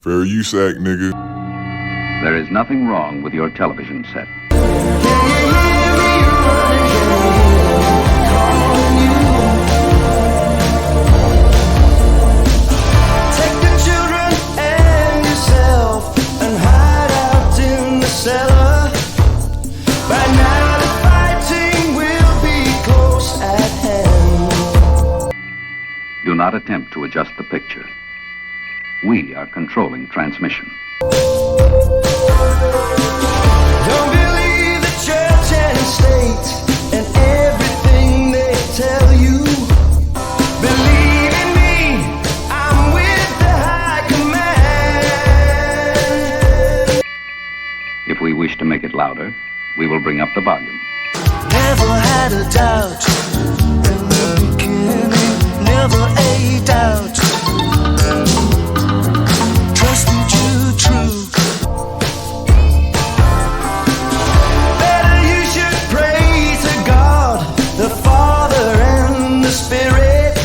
Fair use act, nigga. There is nothing wrong with your television set. Take the children and yourself and hide out in the cellar. By now the fighting will be close at hand. Do not attempt to adjust the picture. We are controlling transmission. Don't believe the church and state and everything they tell you. Believe in me, I'm with the high command. If we wish to make it louder, we will bring up the volume. Never had a doubt in the beginning, never a doubt. Trusted you true. Better you should pray to God, the Father and the Spirit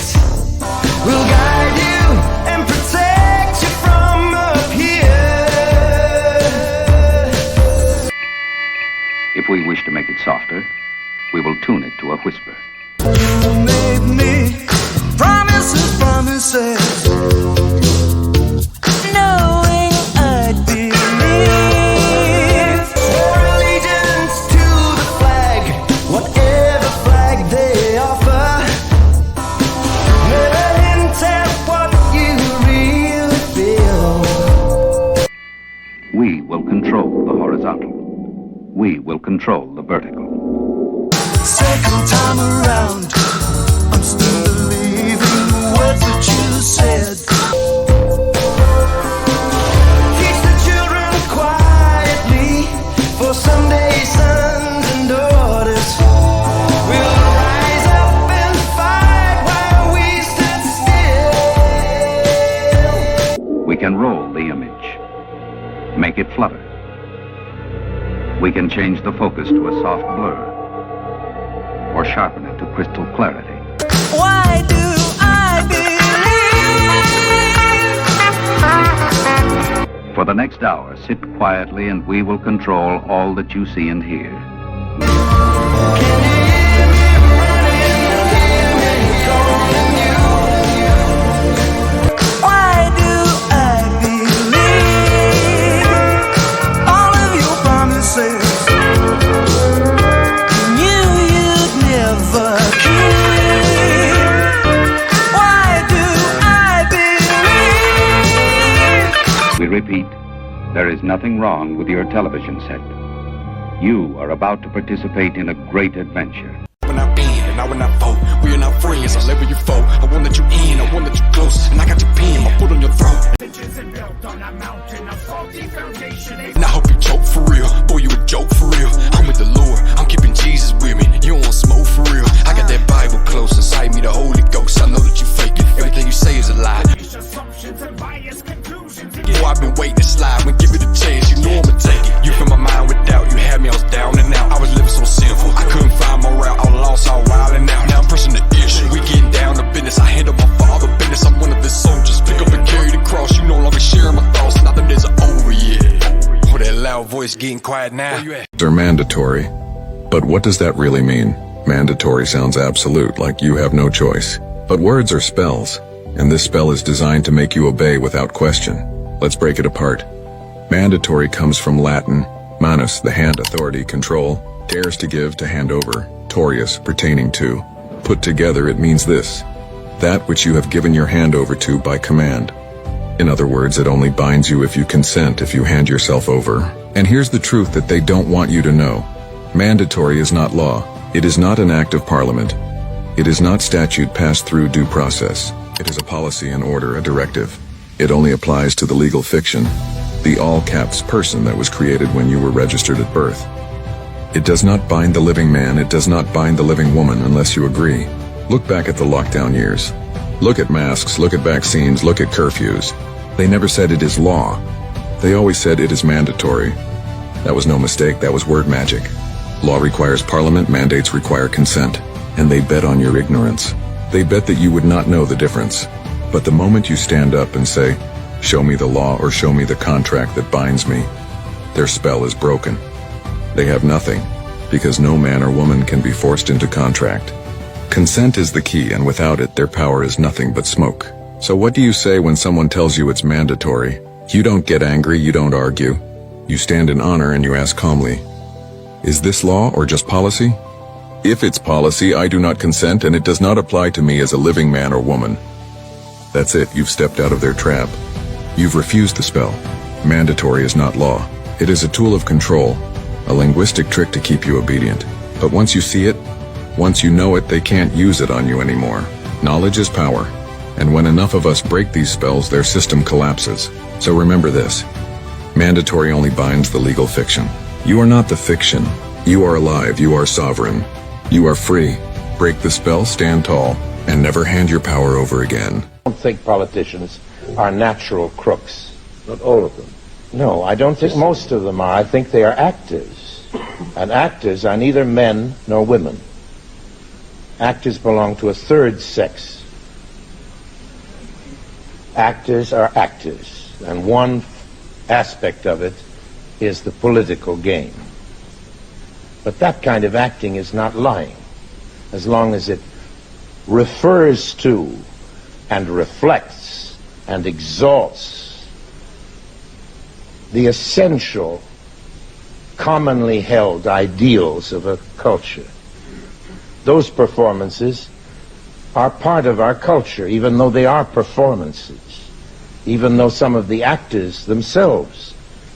will guide you and protect you from up here. If we wish to make it softer, we will tune it to a whisper. You made me promises, promises, knowing I'd believe. Swore allegiance to the flag, whatever flag they offer. Never hint at what you really feel. We will control the horizontal. We will control the vertical. Second time around, I'm still believing the words that you said. Teach the children quietly, for someday sons and daughters will rise up and fight while we stood still. We can roll the image, make it flutter. We can change the focus to a soft blur, or sharpen it to crystal clarity. Why do I believe? For the next hour, sit quietly and we will control all that you see and hear. Why do I believe all of your promises? Knew you'd never keep. Why do I believe? We repeat, there is nothing wrong with your television set. You are about to participate in a great adventure. When I'm in and I will not vote, we are not friends, I label you foe. I won't let you in, I won't let you close, and I got your pen, my foot on your throat. And I hope you choke for real, boy you a joke for real. I'm with the Lord, I'm keeping Jesus with me, you don't want smoke for real. I got that Bible close, inside me the Holy Ghost, I know that you fake it, everything you say is a lie. Boy I've been waiting to slide, when give it a chance, you know I'ma take it. You fill my mind with doubt, you had me, I was down and out. I was living so sinful, I couldn't find my route, all lost, all wild and out. Now I'm pressing the issue, we getting down to business. I handle my father business, I'm one of his soldiers. Pick up and carry the cross, you no longer sharing my thoughts. Not that there's an over yet. Oh, that loud voice getting quiet now. Where you at? They're mandatory. But what does that really mean? Mandatory sounds absolute, like you have no choice. But words are spells, and this spell is designed to make you obey without question. Let's break it apart. Mandatory comes from Latin, manus, the hand, authority, control, dares to give, to hand over, torius, pertaining to. Put together it means this: that which you have given your hand over to by command. In other words, it only binds you if you consent, if you hand yourself over. And here's the truth that they don't want you to know. Mandatory is not law. It is not an act of parliament. It is not statute passed through due process. It is a policy and order, a directive. It only applies to the legal fiction, the all-caps person that was created when you were registered at birth. It does not bind the living man, it does not bind the living woman unless you agree. Look back at the lockdown years. Look at masks, look at vaccines, look at curfews. They never said it is law. They always said it is mandatory. That was no mistake, that was word magic. Law requires parliament, mandates require consent. And they bet on your ignorance. They bet that you would not know the difference. But the moment you stand up and say, Show me the law or show me the contract that binds me. Their spell is broken. They have nothing, because no man or woman can be forced into contract. Consent is the key, and without it, their power is nothing but smoke. So what do you say when someone tells you it's mandatory? You don't get angry, you don't argue. You stand in honor and you ask calmly, is this law or just policy? If it's policy, I do not consent, and it does not apply to me as a living man or woman. That's it, you've stepped out of their trap. You've refused the spell. Mandatory is not law. It is a tool of control, a linguistic trick to keep you obedient. But once you see it, once you know it, they can't use it on you anymore. Knowledge is power, and when enough of us break these spells, their system collapses. So remember this. Mandatory only binds the legal fiction. You are not the fiction. You are alive. You are sovereign. You are free. Break the spell, stand tall, and never hand your power over again. I don't think politicians are natural crooks. Not all of them. No, I don't think most of them are. I think they are actors. And actors are neither men nor women. Actors belong to a third sex. Actors are actors, and one aspect of it is the political game. But that kind of acting is not lying, as long as it refers to and reflects and exalts the essential, commonly held ideals of a culture. Those performances are part of our culture, even though they are performances, even though some of the actors themselves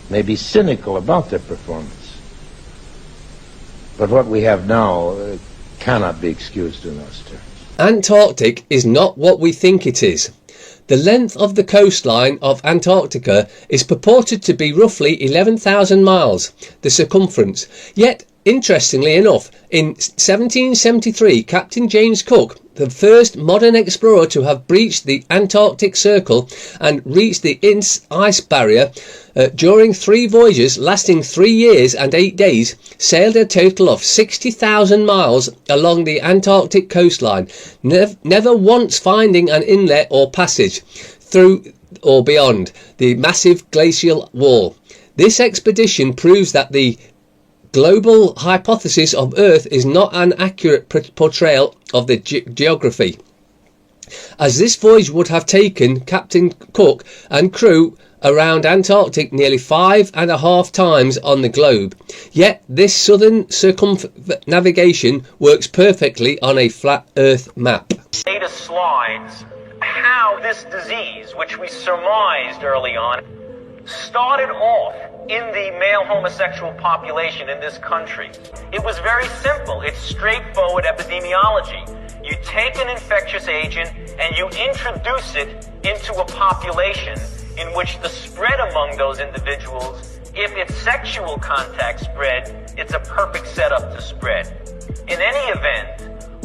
may be cynical about their performance. But what we have now cannot be excused in those terms. Antarctic is not what we think it is. The length of the coastline of Antarctica is purported to be roughly 11,000 miles, the circumference. Yet, interestingly enough, in 1773, Captain James Cook, the first modern explorer to have breached the Antarctic Circle and reached the ice barrier, during 3 voyages lasting 3 years and 8 days, sailed a total of 60,000 miles along the Antarctic coastline, never once finding an inlet or passage through or beyond the massive glacial wall. This expedition proves that the global hypothesis of Earth is not an accurate portrayal of the geography, as this voyage would have taken Captain Cook and crew around Antarctic nearly 5.5 times on the globe. Yet this southern circumnavigation works perfectly on a flat Earth map. Data slides how this disease, which we surmised early on, started off in the male homosexual population in this country. It was very simple. It's straightforward epidemiology. You take an infectious agent and you introduce it into a population in which the spread among those individuals, if it's sexual contact spread, it's a perfect setup to spread. In any event,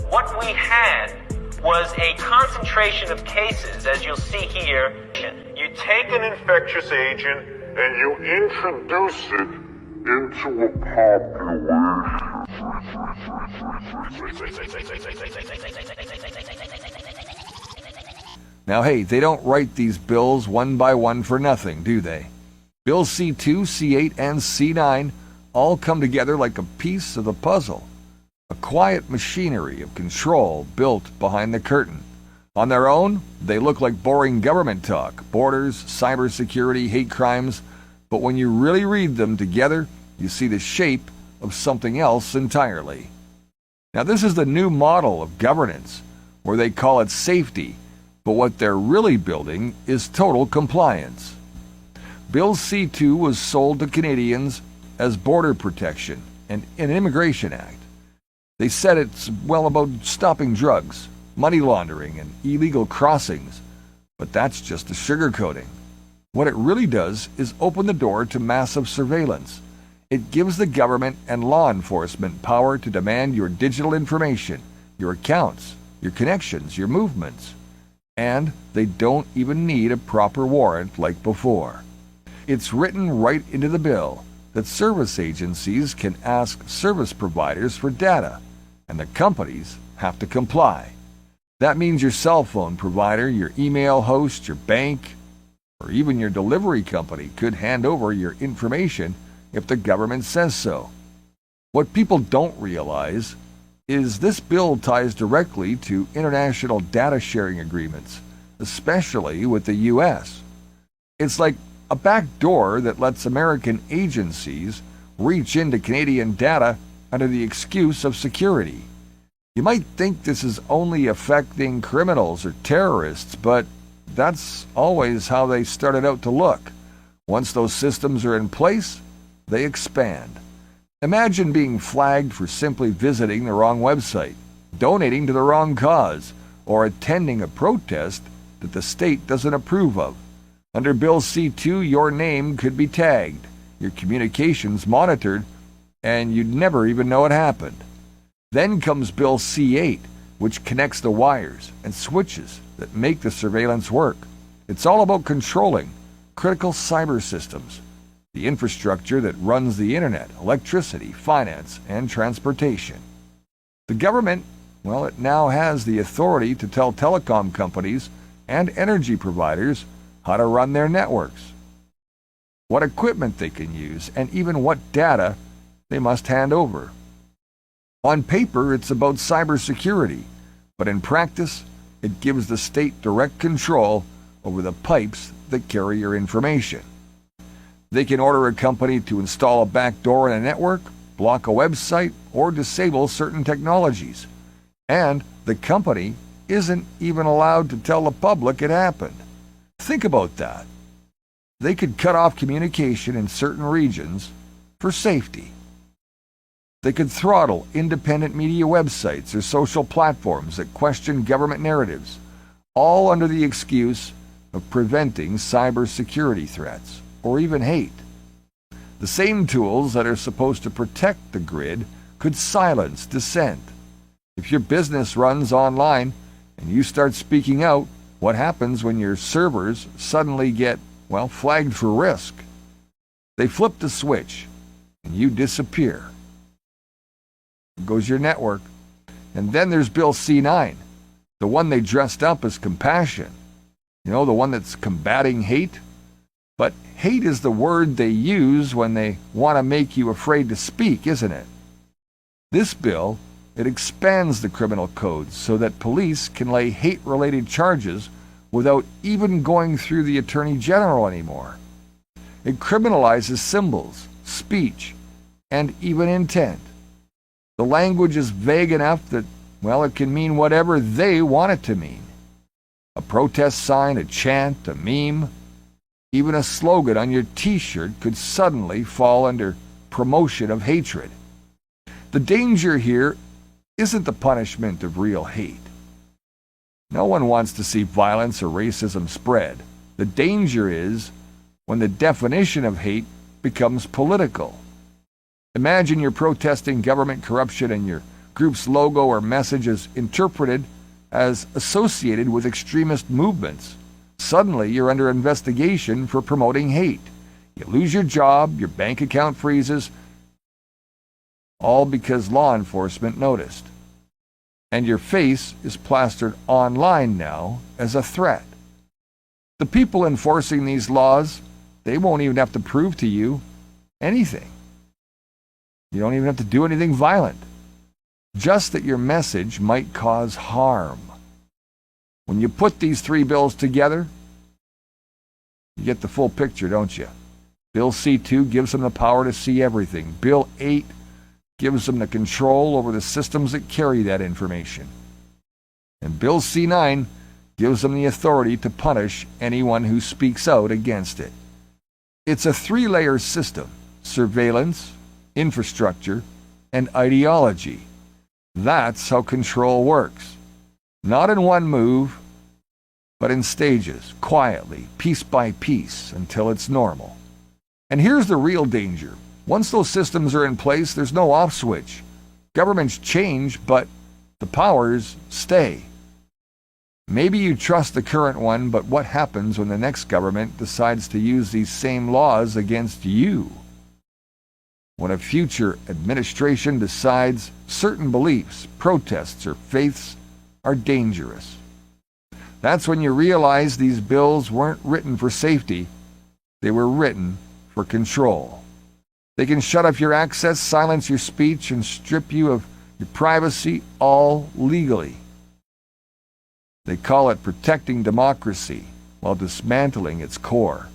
what we had was a concentration of cases, as you'll see here. You take an infectious agent and you introduce it into a Now, hey, they don't write these bills one by one for nothing, do they? Bills C2, C8, and C9 all come together like a piece of the puzzle. A quiet machinery of control built behind the curtain. On their own, they look like boring government talk, borders, cybersecurity, hate crimes, but when you really read them together, you see the shape of something else entirely. Now, this is the new model of governance, where they call it safety, but what they're really building is total compliance. Bill C2 was sold to Canadians as border protection and an immigration act. They said it's, well, about stopping drugs, money laundering, and illegal crossings, but that's just the sugarcoating. What it really does is open the door to massive surveillance. It gives the government and law enforcement power to demand your digital information, your accounts, your connections, your movements. And they don't even need a proper warrant like before. It's written right into the bill that service agencies can ask service providers for data, and the companies have to comply. That means your cell phone provider, your email host, your bank, or even your delivery company could hand over your information if the government says so. What people don't realize is this bill ties directly to international data sharing agreements, especially with the U.S. It's like a back door that lets American agencies reach into Canadian data under the excuse of security. You might think this is only affecting criminals or terrorists, but that's always how they started out to look. Once those systems are in place, they expand. Imagine being flagged for simply visiting the wrong website, donating to the wrong cause, or attending a protest that the state doesn't approve of. Under Bill C-2, your name could be tagged, your communications monitored, and you'd never even know it happened. Then comes Bill C-8, which connects the wires and switches that make the surveillance work. It's all about controlling critical cyber systems, the infrastructure that runs the internet, electricity, finance, and transportation. The government, well, it now has the authority to tell telecom companies and energy providers how to run their networks, what equipment they can use, and even what data they must hand over. On paper, it's about cybersecurity, but in practice, it gives the state direct control over the pipes that carry your information. They can order a company to install a backdoor in a network, block a website, or disable certain technologies. And the company isn't even allowed to tell the public it happened. Think about that. They could cut off communication in certain regions for safety. They could throttle independent media websites or social platforms that question government narratives, all under the excuse of preventing cybersecurity threats or even hate. The same tools that are supposed to protect the grid could silence dissent. If your business runs online and you start speaking out, what happens when your servers suddenly get, well, flagged for risk? They flip the switch and you disappear. There goes your network. And then there's Bill C-9, the one they dressed up as compassion. You know, the one that's combating hate? But hate is the word they use when they want to make you afraid to speak, isn't it? This bill, it expands the criminal code so that police can lay hate-related charges without even going through the Attorney General anymore. It criminalizes symbols, speech, and even intent. The language is vague enough that, well, it can mean whatever they want it to mean. A protest sign, a chant, a meme, even a slogan on your t-shirt could suddenly fall under promotion of hatred. The danger here isn't the punishment of real hate. No one wants to see violence or racism spread. The danger is when the definition of hate becomes political. Imagine you're protesting government corruption and your group's logo or message is interpreted as associated with extremist movements. Suddenly, you're under investigation for promoting hate. You lose your job, your bank account freezes, all because law enforcement noticed. And your face is plastered online now as a threat. The people enforcing these laws, they won't even have to prove to you anything. You don't even have to do anything violent. Just that your message might cause harm. When you put these three bills together, you get the full picture, don't you? Bill C-2 gives them the power to see everything. Bill 8 gives them the control over the systems that carry that information. And Bill C-9 gives them the authority to punish anyone who speaks out against it. It's a three-layer system: surveillance, infrastructure, and ideology. That's how control works. Not in one move, but in stages, quietly, piece by piece, until it's normal. And here's the real danger. Once those systems are in place, there's no off switch. Governments change, but the powers stay. Maybe you trust the current one, but what happens when the next government decides to use these same laws against you? When a future administration decides certain beliefs, protests, or faiths are dangerous. That's when you realize these bills weren't written for safety. They were written for control. They can shut off your access, silence your speech, and strip you of your privacy, all legally. They call it protecting democracy while dismantling its core.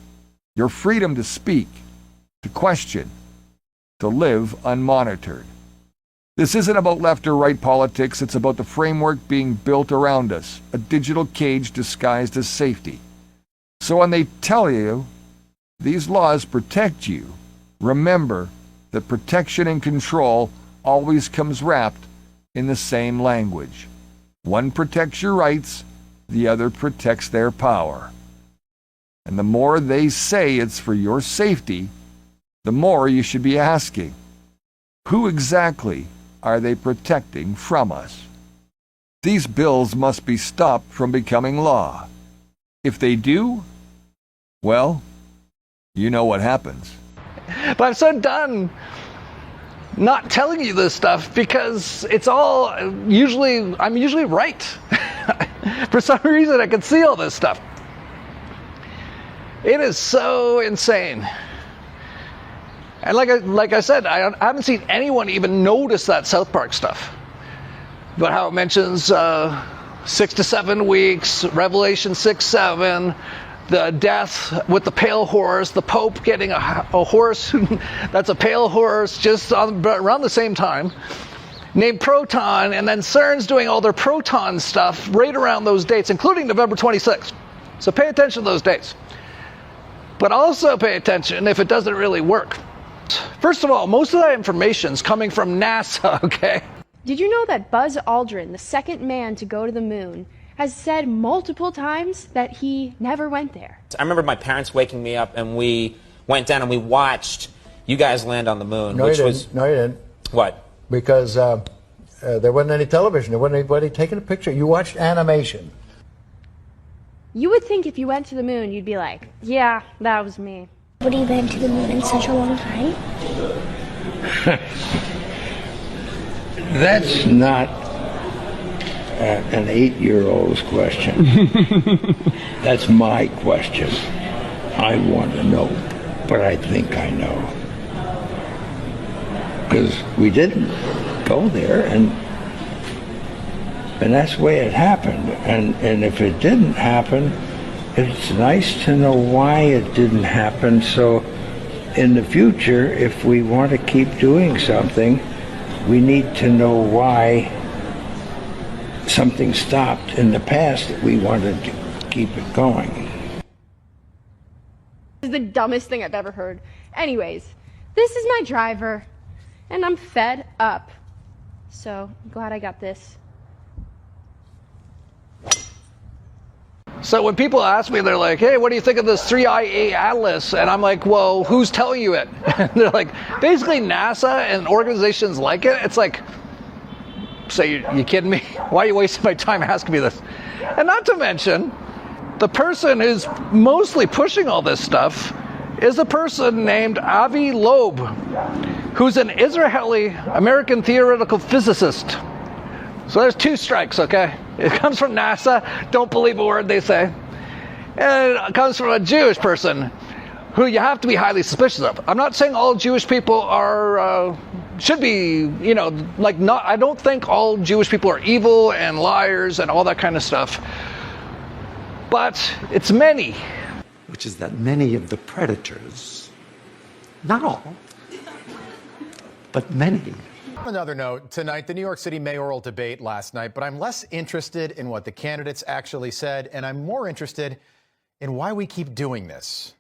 Your freedom to speak, to question, to live unmonitored. This isn't about left or right politics, it's about the framework being built around us, a digital cage disguised as safety. So when they tell you these laws protect you, remember that protection and control always comes wrapped in the same language. One protects your rights, the other protects their power. And the more they say it's for your safety, the more you should be asking, who exactly are they protecting from us? These bills must be stopped from becoming law. If they do, well, you know what happens. But I'm so done not telling you this stuff because it's all I'm usually right. For some reason, I can see all this stuff. It is so insane. And like I said, I haven't seen anyone even notice that South Park stuff. But how it mentions 6 to 7 weeks, Revelation 6:7, the death with the pale horse, the Pope getting a horse that's a pale horse just around the same time, named Proton, and then CERN's doing all their Proton stuff right around those dates, including November 26th. So pay attention to those dates. But also pay attention if it doesn't really work. First of all, most of that information is coming from NASA, okay? Did you know that Buzz Aldrin, the second man to go to the moon, has said multiple times that he never went there? I remember my parents waking me up and we went down and we watched you guys land on the moon. No, you didn't. What? Because there wasn't any television. There wasn't anybody taking a picture. You watched animation. You would think if you went to the moon, you'd be like, yeah, that was me. Would he been to the moon in such a long time? That's not an 8-year-old's question. That's my question. I want to know, but I think I know. Because we didn't go there, and that's the way it happened. And if it didn't happen, it's nice to know why it didn't happen, so in the future, if we want to keep doing something, we need to know why something stopped in the past that we wanted to keep it going. This is the dumbest thing I've ever heard. Anyways, this is my driver, and I'm fed up. So, I'm glad I got this. So when people ask me, they're like, hey, what do you think of this 3IA Atlas? And I'm like, well, who's telling you it? And they're like, basically NASA and organizations like it. It's like, so you kidding me? Why are you wasting my time asking me this? And not to mention, the person who's mostly pushing all this stuff is a person named Avi Loeb, who's an Israeli-American theoretical physicist. So there's 2 strikes, okay? It comes from NASA, don't believe a word they say. And it comes from a Jewish person who you have to be highly suspicious of. I'm not saying all Jewish people are, should be, I don't think all Jewish people are evil and liars and all that kind of stuff. But it's many. Which is that many of the predators, not all, but many. On another note, tonight, the New York City mayoral debate last night, but I'm less interested in what the candidates actually said, and I'm more interested in why we keep doing this.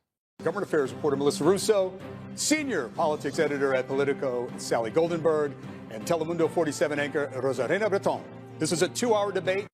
Government Affairs reporter Melissa Russo, senior politics editor at Politico, Sally Goldenberg, and Telemundo 47 anchor Rosarena Breton. This is a 2-hour debate.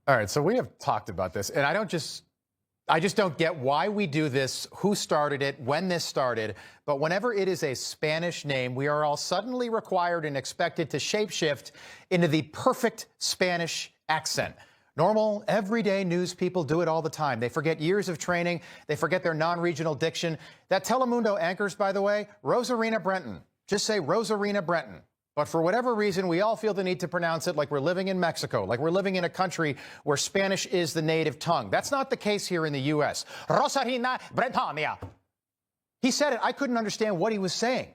All right, so we have talked about this, and I just don't get why we do this, who started it, when this started. But whenever it is a Spanish name, we are all suddenly required and expected to shapeshift into the perfect Spanish accent. Normal, everyday news people do it all the time. They forget years of training. They forget their non-regional diction. That Telemundo anchors, by the way, Rosarena Brenton. Just say Rosarena Brenton. But for whatever reason, we all feel the need to pronounce it like we're living in Mexico, like we're living in a country where Spanish is the native tongue. That's not the case here in the U.S. Rosarina Britannia. He said it. I couldn't understand what he was saying.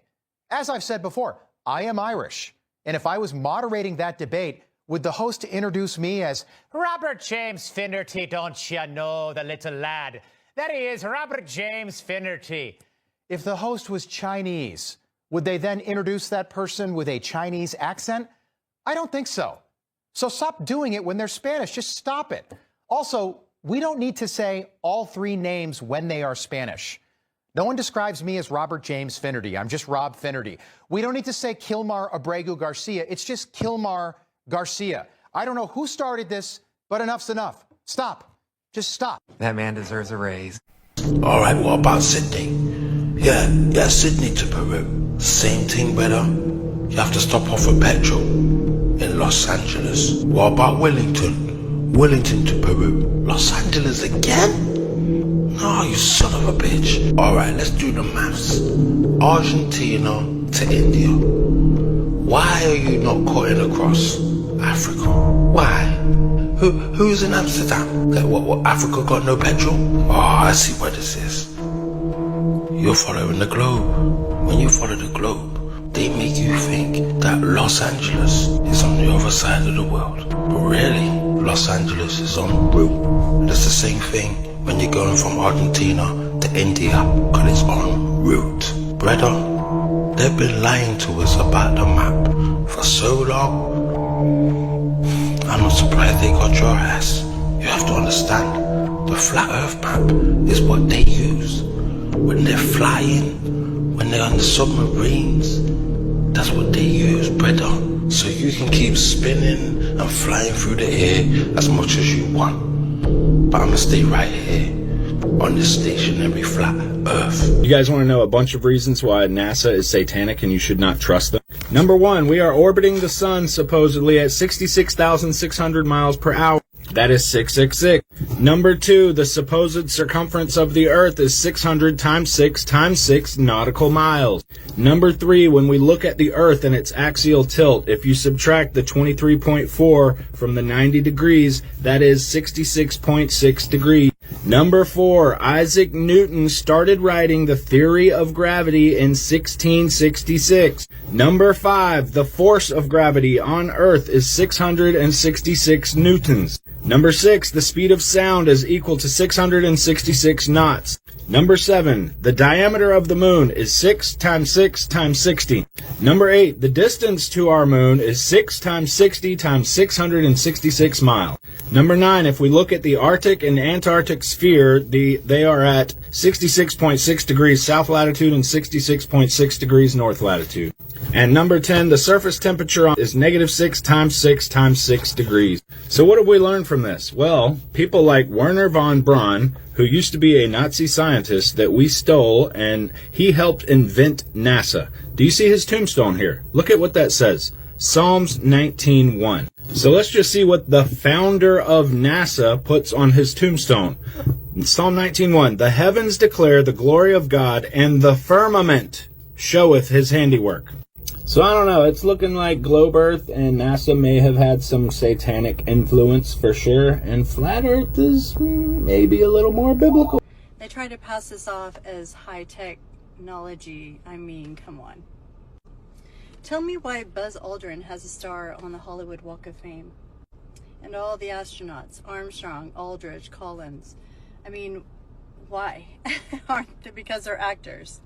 As I've said before, I am Irish. And if I was moderating that debate, would the host introduce me as Robert James Finnerty, don't you know, the little lad? That he is, Robert James Finnerty. If the host was Chinese, would they then introduce that person with a Chinese accent? I don't think so. So stop doing it when they're Spanish. Just stop it. Also, we don't need to say all three names when they are Spanish. No one describes me as Robert James Finnerty. I'm just Rob Finnerty. We don't need to say Kilmar Abregu Garcia. It's just Kilmar Garcia. I don't know who started this, but enough's enough. Stop. Just stop. That man deserves a raise. All right, what about Sydney? Yeah, Sydney to Peru. Same thing, brother. You have to stop off for petrol in Los Angeles. What about Wellington? Wellington to Peru. Los Angeles again? No, you son of a bitch. All right, let's do the maths. Argentina to India. Why are you not cutting across Africa? Why? Who's in Amsterdam? What, Africa got no petrol? Oh, I see what this is. You're following the globe. When you follow the globe, they make you think that Los Angeles is on the other side of the world. But really, Los Angeles is en route. It's the same thing when you're going from Argentina to India, because it's en route. Brother, they've been lying to us about the map for so long. I'm not surprised they got your ass. You have to understand, the flat earth map is what they use. When they're flying, when they're on the submarines, that's what they use, brother. So you can keep spinning and flying through the air as much as you want. But I'm gonna stay right here on this stationary flat earth. You guys want to know a bunch of reasons why NASA is satanic and you should not trust them? Number one, we are orbiting the sun supposedly at 66,600 miles per hour. That is 666. Number two, the supposed circumference of the Earth is 600 times 6 times 6 nautical miles. Number three, when we look at the Earth and its axial tilt, if you subtract the 23.4 from the 90 degrees, that is 66.6 degrees. Number four, Isaac Newton started writing the theory of gravity in 1666. Number five, the force of gravity on Earth is 666 newtons. Number six, the speed of sound is equal to 666 knots. Number seven, the diameter of the moon is 6 times 6 times 60. Number eight, the distance to our moon is 6 times 60 times 666 miles. Number nine, if we look at the Arctic and Antarctic sphere, they are at 66.6 degrees south latitude and 66.6 degrees north latitude. And number 10, the surface temperature is -6 times 6 times 6 degrees. So what have we learned from this? Well, people like Werner von Braun, who used to be a Nazi scientist that we stole, and he helped invent NASA. Do you see his tombstone here? Look at what that says. Psalms 19:1. So let's just see what the founder of NASA puts on his tombstone. Psalm 19:1. The heavens declare the glory of God, and the firmament showeth his handiwork. So I don't know, it's looking like Globe Earth and NASA may have had some satanic influence for sure, and Flat Earth is maybe a little more biblical. They try to pass this off as high technology. I mean, come on. Tell me why Buzz Aldrin has a star on the Hollywood Walk of Fame. And all the astronauts, Armstrong, Aldridge, Collins. I mean, why? Aren't they? Because they're actors.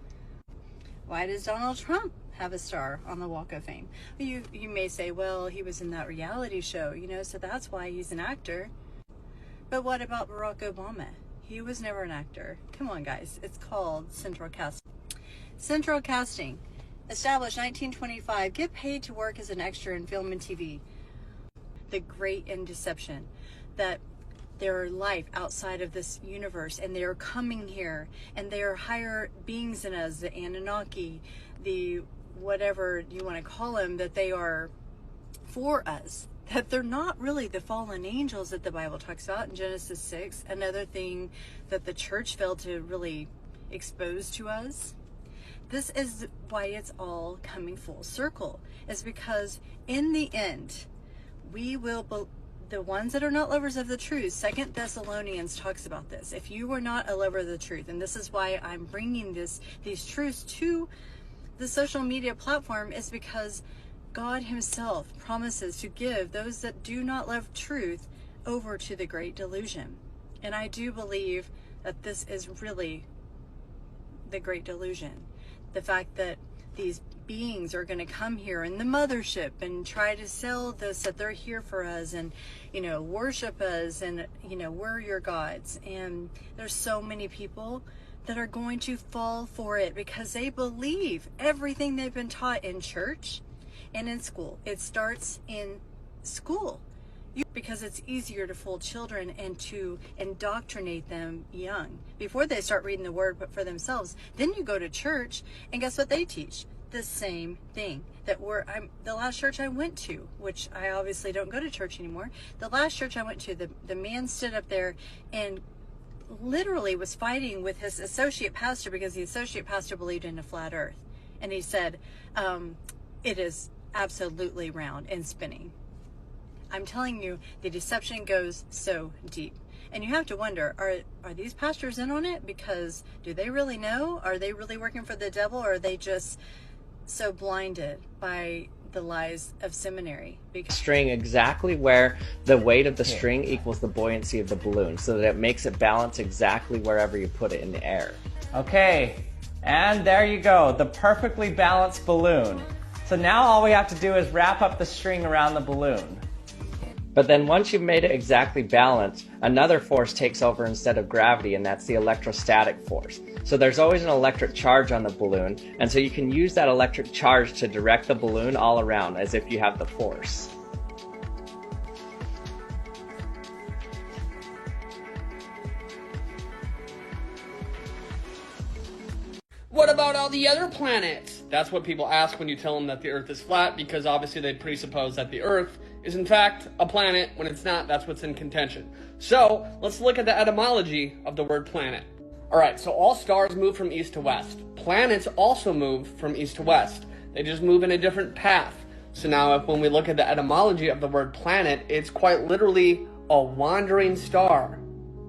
Why does Donald Trump have a star on the Walk of Fame? You may say, well, he was in that reality show, you know, so that's why he's an actor. But what about Barack Obama? He was never an actor. Come on, guys. It's called central casting. Central casting. Established 1925. Get paid to work as an extra in film and TV. The great and deception that there are life outside of this universe, and they are coming here, and they are higher beings than us, the Anunnaki, the whatever you want to call them, that they are for us, that they're not really the fallen angels that the Bible talks about in Genesis 6, another thing that the church failed to really expose to us. This is why it's all coming full circle, is because in the end, we will the ones that are not lovers of the truth, 2 Thessalonians talks about this. If you are not a lover of the truth, and this is why I'm bringing these truths to the social media platform, is because God himself promises to give those that do not love truth over to the great delusion. And I do believe that this is really the great delusion. The fact that these beings are going to come here in the mothership and try to sell this, that they're here for us and, you know, worship us and, you know, we're your gods. And there's so many people that are going to fall for it because they believe everything they've been taught in church and in school. It starts in school because it's easier to fool children and to indoctrinate them young before they start reading the word for themselves. Then you go to church and guess what they teach? The same thing. The last church I went to, which I obviously don't go to church anymore, the last church I went to, the man stood up there and literally was fighting with his associate pastor because the associate pastor believed in a flat earth. And he said, it is absolutely round and spinning. I'm telling you, the deception goes so deep. And you have to wonder, are these pastors in on it? Because do they really know? Are they really working for the devil? Or are they just so blinded by the lies of seminary? String exactly where the weight of the string equals the buoyancy of the balloon, so that it makes it balance exactly wherever you put it in the air. Okay, and there you go, the perfectly balanced balloon. So now all we have to do is wrap up the string around the balloon. But then once you've made it exactly balanced, another force takes over instead of gravity, and that's the electrostatic force. So there's always an electric charge on the balloon, and so you can use that electric charge to direct the balloon all around as if you have the force. What about all the other planets? That's what people ask when you tell them that the Earth is flat, because obviously they presuppose that the Earth is in fact a planet when it's not. That's what's in contention. So let's look at the etymology of the word planet. Alright, so all stars move from east to west. Planets also move from east to west. They just move in a different path. So now when we look at the etymology of the word planet, it's quite literally a wandering star.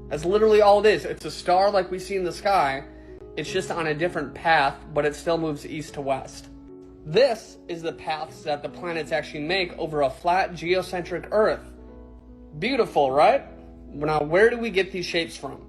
That's literally all it is. It's a star like we see in the sky. It's just on a different path, but it still moves east to west. This is the paths that the planets actually make over a flat geocentric Earth. Beautiful, right? Now, where do we get these shapes from?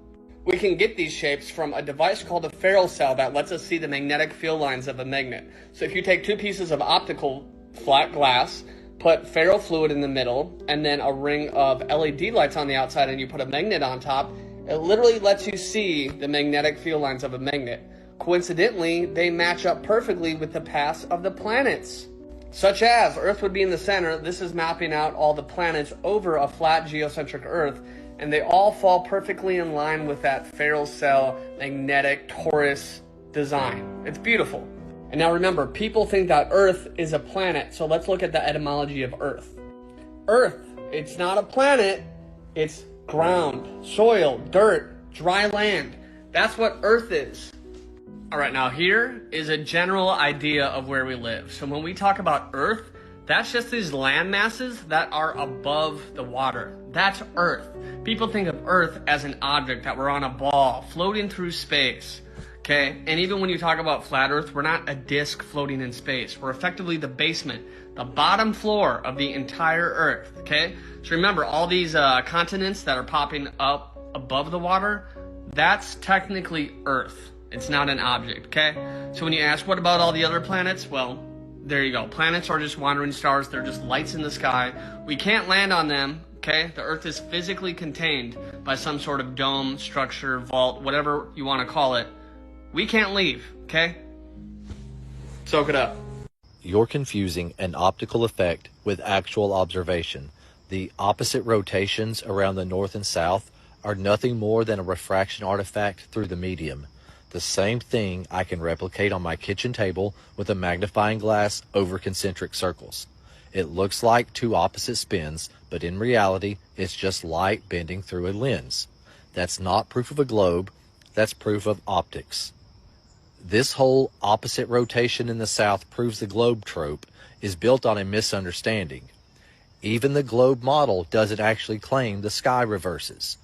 We can get these shapes from a device called a ferrocell that lets us see the magnetic field lines of a magnet. So if you take two pieces of optical flat glass, put ferrofluid in the middle, and then a ring of LED lights on the outside, and you put a magnet on top, it literally lets you see the magnetic field lines of a magnet. Coincidentally, they match up perfectly with the paths of the planets. Such as, Earth would be in the center. This is mapping out all the planets over a flat geocentric Earth, and they all fall perfectly in line with that ferrocell magnetic torus design. It's beautiful. And now remember, people think that Earth is a planet, so let's look at the etymology of Earth. Earth, it's not a planet, it's ground, soil, dirt, dry land. That's what Earth is. Alright, now here is a general idea of where we live. So when we talk about Earth, that's just these land masses that are above the water. That's Earth. People think of Earth as an object, that we're on a ball floating through space. Okay? And even when you talk about flat Earth, we're not a disk floating in space. We're effectively the basement, the bottom floor of the entire Earth. Okay? So remember, all these continents that are popping up above the water, that's technically Earth. It's not an object, okay? So when you ask, what about all the other planets? Well, there you go. Planets are just wandering stars. They're just lights in the sky. We can't land on them, okay? The Earth is physically contained by some sort of dome, structure, vault, whatever you want to call it. We can't leave, okay? Soak it up. You're confusing an optical effect with actual observation. The opposite rotations around the north and south are nothing more than a refraction artifact through the medium. The same thing I can replicate on my kitchen table with a magnifying glass over concentric circles. It looks like two opposite spins, but in reality, it's just light bending through a lens. That's not proof of a globe, that's proof of optics. This whole opposite rotation in the South proves the globe trope is built on a misunderstanding. Even the globe model doesn't actually claim the sky reverses.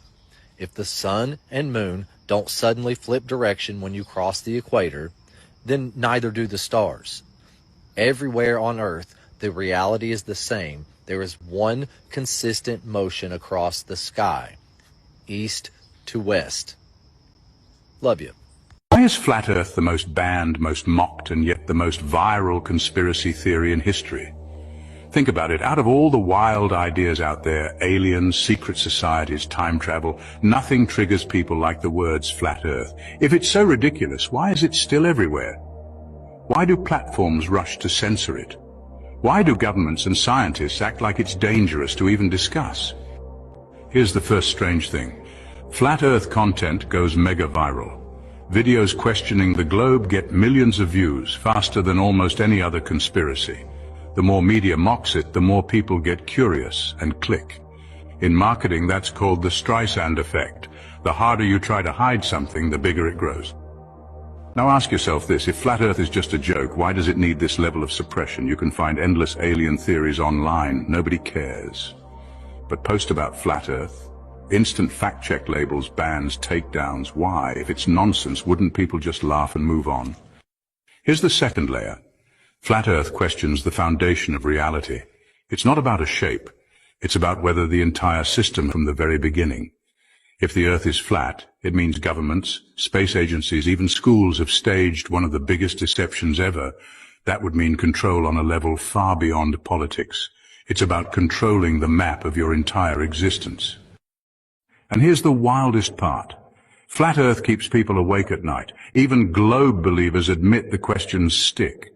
If the sun and moon don't suddenly flip direction when you cross the equator, then neither do the stars. Everywhere on Earth, the reality is the same. There is one consistent motion across the sky, east to west. Love you. Why is Flat Earth the most banned, most mocked, and yet the most viral conspiracy theory in history? Think about it. Out of all the wild ideas out there, aliens, secret societies, time travel, nothing triggers people like the words Flat Earth. If it's so ridiculous, why is it still everywhere? Why do platforms rush to censor it? Why do governments and scientists act like it's dangerous to even discuss? Here's the first strange thing. Flat Earth content goes mega viral. Videos questioning the globe get millions of views, faster than almost any other conspiracy. The more media mocks it, the more people get curious and click. In marketing, that's called the Streisand effect. The harder you try to hide something, the bigger it grows. Now ask yourself this, if Flat Earth is just a joke, why does it need this level of suppression? You can find endless alien theories online. Nobody cares. But post about Flat Earth, instant fact-check labels, bans, takedowns. Why? If it's nonsense, wouldn't people just laugh and move on? Here's the second layer. Flat Earth questions the foundation of reality. It's not about a shape. It's about whether the entire system from the very beginning. If the Earth is flat, it means governments, space agencies, even schools have staged one of the biggest deceptions ever. That would mean control on a level far beyond politics. It's about controlling the map of your entire existence. And here's the wildest part. Flat Earth keeps people awake at night. Even globe believers admit the questions stick.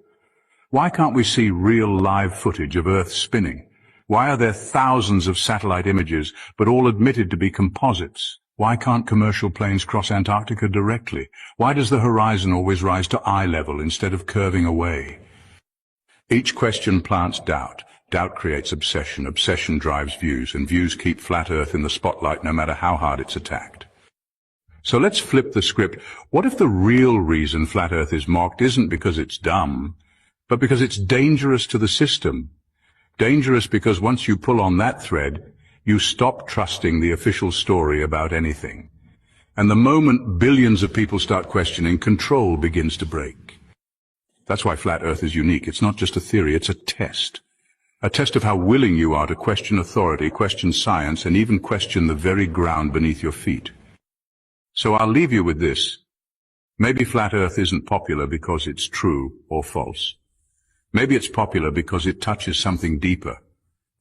Why can't we see real live footage of Earth spinning? Why are there thousands of satellite images, but all admitted to be composites? Why can't commercial planes cross Antarctica directly? Why does the horizon always rise to eye level instead of curving away? Each question plants doubt. Doubt creates obsession. Obsession drives views, and views keep Flat Earth in the spotlight no matter how hard it's attacked. So let's flip the script. What if the real reason Flat Earth is mocked isn't because it's dumb, but because it's dangerous to the system? Dangerous because once you pull on that thread, you stop trusting the official story about anything. And the moment billions of people start questioning, control begins to break. That's why Flat Earth is unique. It's not just a theory, it's a test. A test of how willing you are to question authority, question science, and even question the very ground beneath your feet. So I'll leave you with this. Maybe Flat Earth isn't popular because it's true or false. Maybe it's popular because it touches something deeper.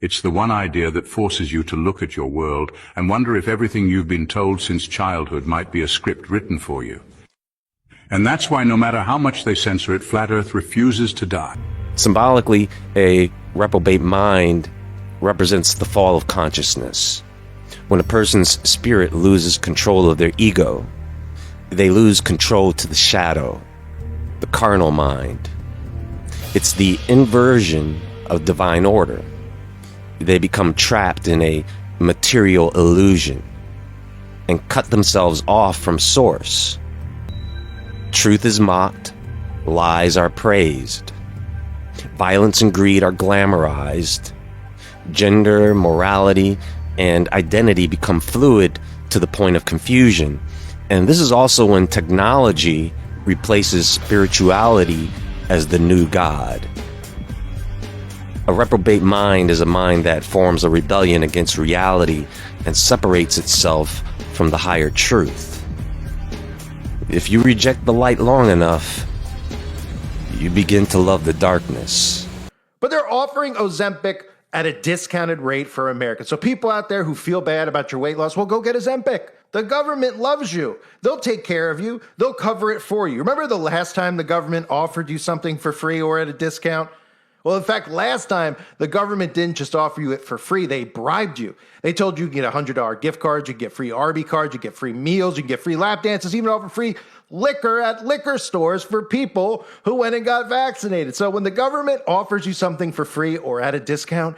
It's the one idea that forces you to look at your world and wonder if everything you've been told since childhood might be a script written for you. And that's why no matter how much they censor it, Flat Earth refuses to die. Symbolically, a reprobate mind represents the fall of consciousness. When a person's spirit loses control of their ego, they lose control to the shadow, the carnal mind. It's the inversion of divine order. They become trapped in a material illusion and cut themselves off from source. Truth is mocked, lies are praised, violence and greed are glamorized, gender, morality, and identity become fluid to the point of confusion. And this is also when technology replaces spirituality as the new God. A reprobate mind is a mind that forms a rebellion against reality and separates itself from the higher truth. If you reject the light long enough, you begin to love the darkness. But they're offering Ozempic at a discounted rate for Americans. So people out there who feel bad about your weight loss, well, go get Ozempic. The government loves you. They'll take care of you. They'll cover it for you. Remember the last time the government offered you something for free or at a discount? Well, in fact, last time the government didn't just offer you it for free, they bribed you. They told you you get $100 gift cards, you get free Arby cards, you get free meals, you get free lap dances, even offer free liquor at liquor stores for people who went and got vaccinated. So when the government offers you something for free or at a discount,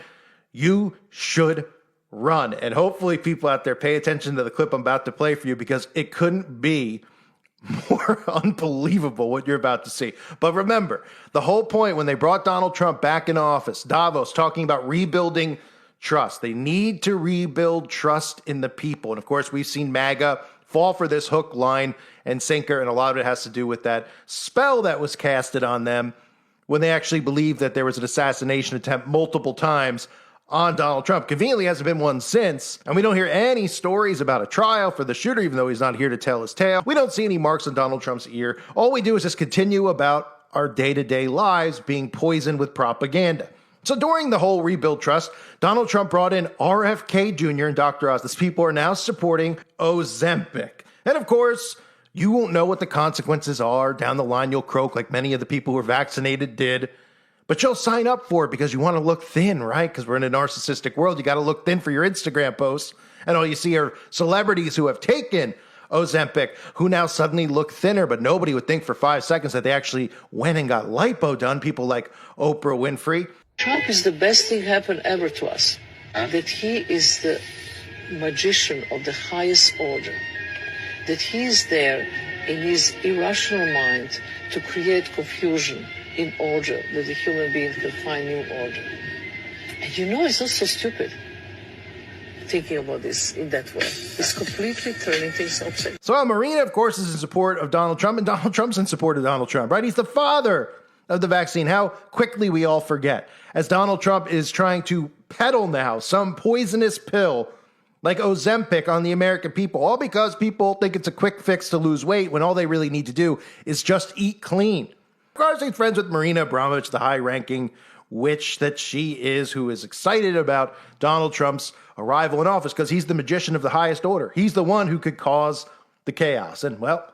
you should run. And hopefully people out there pay attention to the clip I'm about to play for you, because it couldn't be more unbelievable what you're about to see. But remember, the whole point when they brought Donald Trump back in office, Davos talking about rebuilding trust. They need to rebuild trust in the people. And of course, we've seen MAGA fall for this hook, line, and sinker. And a lot of it has to do with that spell that was casted on them when they actually believed that there was an assassination attempt multiple times on Donald Trump. Conveniently hasn't been one since, and we don't hear any stories about a trial for the shooter, even though he's not here to tell his tale. We don't see any marks on Donald Trump's ear. All we do is just continue about our day-to-day lives being poisoned with propaganda. So during the whole rebuild trust, Donald Trump brought in RFK Jr. and Dr. Oz. These people are now supporting Ozempic. And of course, you won't know what the consequences are. Down the line, you'll croak like many of the people who are vaccinated did. But you'll sign up for it because you want to look thin, right? Because we're in a narcissistic world. You got to look thin for your Instagram posts. And all you see are celebrities who have taken Ozempic who now suddenly look thinner, but nobody would think for 5 seconds that they actually went and got lipo done. People like Oprah Winfrey. Trump is the best thing happened ever to us. That he is the magician of the highest order. That he is there in his irrational mind to create confusion in order that the human being can find new order. And you know, it's not so stupid thinking about this in that way. It's completely turning things upside down. So Marina, of course, is in support of Donald Trump, and Donald Trump's in support of Donald Trump, right? He's the father of the vaccine. How quickly we all forget. As Donald Trump is trying to peddle now some poisonous pill like Ozempic on the American people, all because people think it's a quick fix to lose weight when all they really need to do is just eat clean. Of course, he's friends with Marina Abramovich, the high-ranking witch that she is, who is excited about Donald Trump's arrival in office because he's the magician of the highest order. He's the one who could cause the chaos. And, well,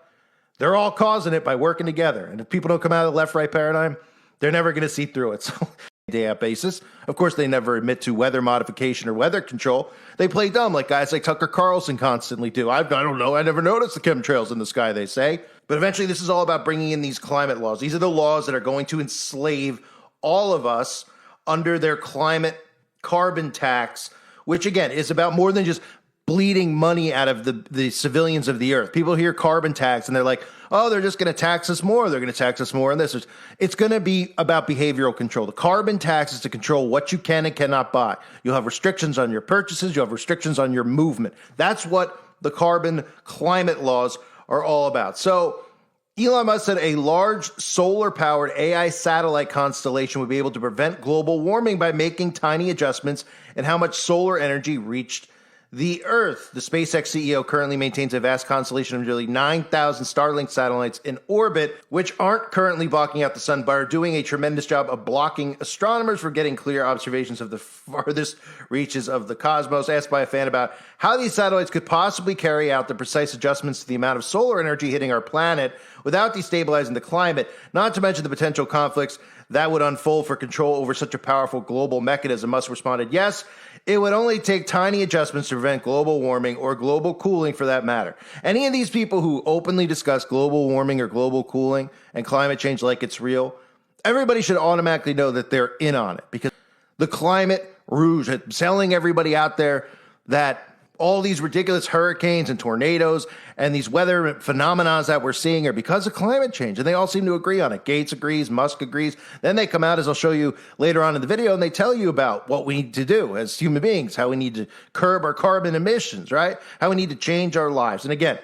they're all causing it by working together. And if people don't come out of the left-right paradigm, they're never going to see through it. So, day basis. Of course, they never admit to weather modification or weather control. They play dumb like guys like Tucker Carlson constantly do. I don't know. I never noticed the chemtrails in the sky, they say. But eventually, this is all about bringing in these climate laws. These are the laws that are going to enslave all of us under their climate carbon tax, which, again, is about more than just bleeding money out of the civilians of the earth. People hear carbon tax and they're like, oh, they're just going to tax us more. They're going to tax us more. And this. It's going to be about behavioral control. The carbon tax is to control what you can and cannot buy. You'll have restrictions on your purchases. You'll have restrictions on your movement. That's what the carbon climate laws are all about. So Elon Musk said a large solar-powered AI satellite constellation would be able to prevent global warming by making tiny adjustments in how much solar energy reached the Earth. The SpaceX CEO currently maintains a vast constellation of nearly 9,000 Starlink satellites in orbit, which aren't currently blocking out the sun, but are doing a tremendous job of blocking astronomers from getting clear observations of the farthest reaches of the cosmos. Asked by a fan about how these satellites could possibly carry out the precise adjustments to the amount of solar energy hitting our planet without destabilizing the climate, not to mention the potential conflicts that would unfold for control over such a powerful global mechanism, Musk responded, yes, it would only take tiny adjustments to prevent global warming or global cooling for that matter. Any of these people who openly discuss global warming or global cooling and climate change like it's real, everybody should automatically know that they're in on it, because the climate rouge, telling everybody out there that all these ridiculous hurricanes and tornadoes and these weather phenomena that we're seeing are because of climate change. And they all seem to agree on it. Gates agrees, Musk agrees. Then they come out, as I'll show you later on in the video, and they tell you about what we need to do as human beings, how we need to curb our carbon emissions, right? How we need to change our lives. And again,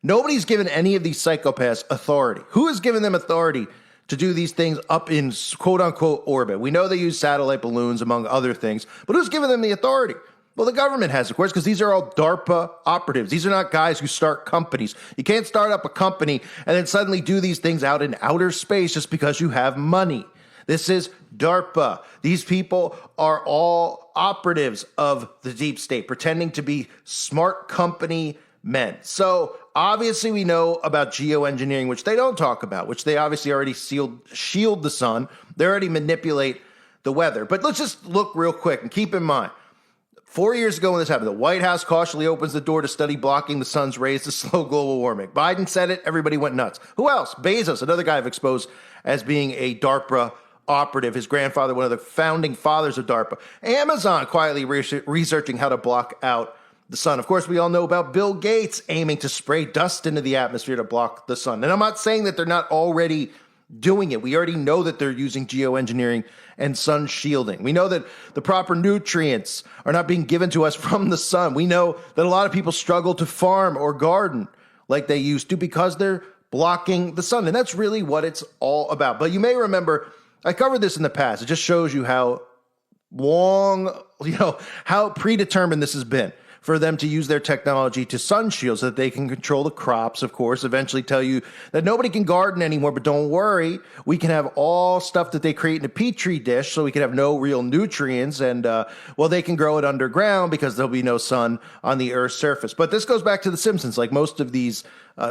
nobody's given any of these psychopaths authority. Who has given them authority to do these things up in quote-unquote orbit? We know they use satellite balloons, among other things, but who's given them the authority? Well, the government has, of course, because these are all DARPA operatives. These are not guys who start companies. You can't start up a company and then suddenly do these things out in outer space just because you have money. This is DARPA. These people are all operatives of the deep state, pretending to be smart company men. So obviously we know about geoengineering, which they don't talk about, which they obviously already shield the sun. They already manipulate the weather. But let's just look real quick and keep in mind, 4 years ago when this happened, the White House cautiously opens the door to study blocking the sun's rays to slow global warming. Biden said it, everybody went nuts. Who else? Bezos, another guy I've exposed as being a DARPA operative. His grandfather, one of the founding fathers of DARPA. Amazon quietly researching how to block out the sun. Of course, we all know about Bill Gates aiming to spray dust into the atmosphere to block the sun. And I'm not saying that they're not already doing it. We already know that they're using geoengineering and sun shielding. We know that the proper nutrients are not being given to us from the sun. We know that a lot of people struggle to farm or garden like they used to because they're blocking the sun. And that's really what it's all about. But you may remember, I covered this in the past. It just shows you how long, how predetermined this has been for them to use their technology to sun shield so that they can control the crops, of course, eventually tell you that nobody can garden anymore, but don't worry, we can have all stuff that they create in a petri dish so we can have no real nutrients and, they can grow it underground because there'll be no sun on the Earth's surface. But this goes back to The Simpsons, like most of these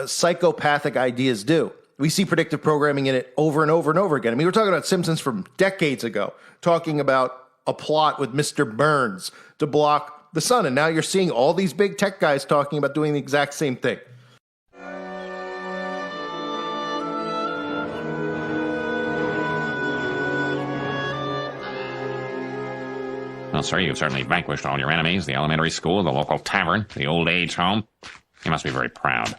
psychopathic ideas do. We see predictive programming in it over and over and over again. I mean, we're talking about Simpsons from decades ago, talking about a plot with Mr. Burns to block the sun. And now you're seeing all these big tech guys talking about doing the exact same thing. Well, sir, you've certainly vanquished all your enemies, the elementary school, the local tavern, the old age home. You must be very proud.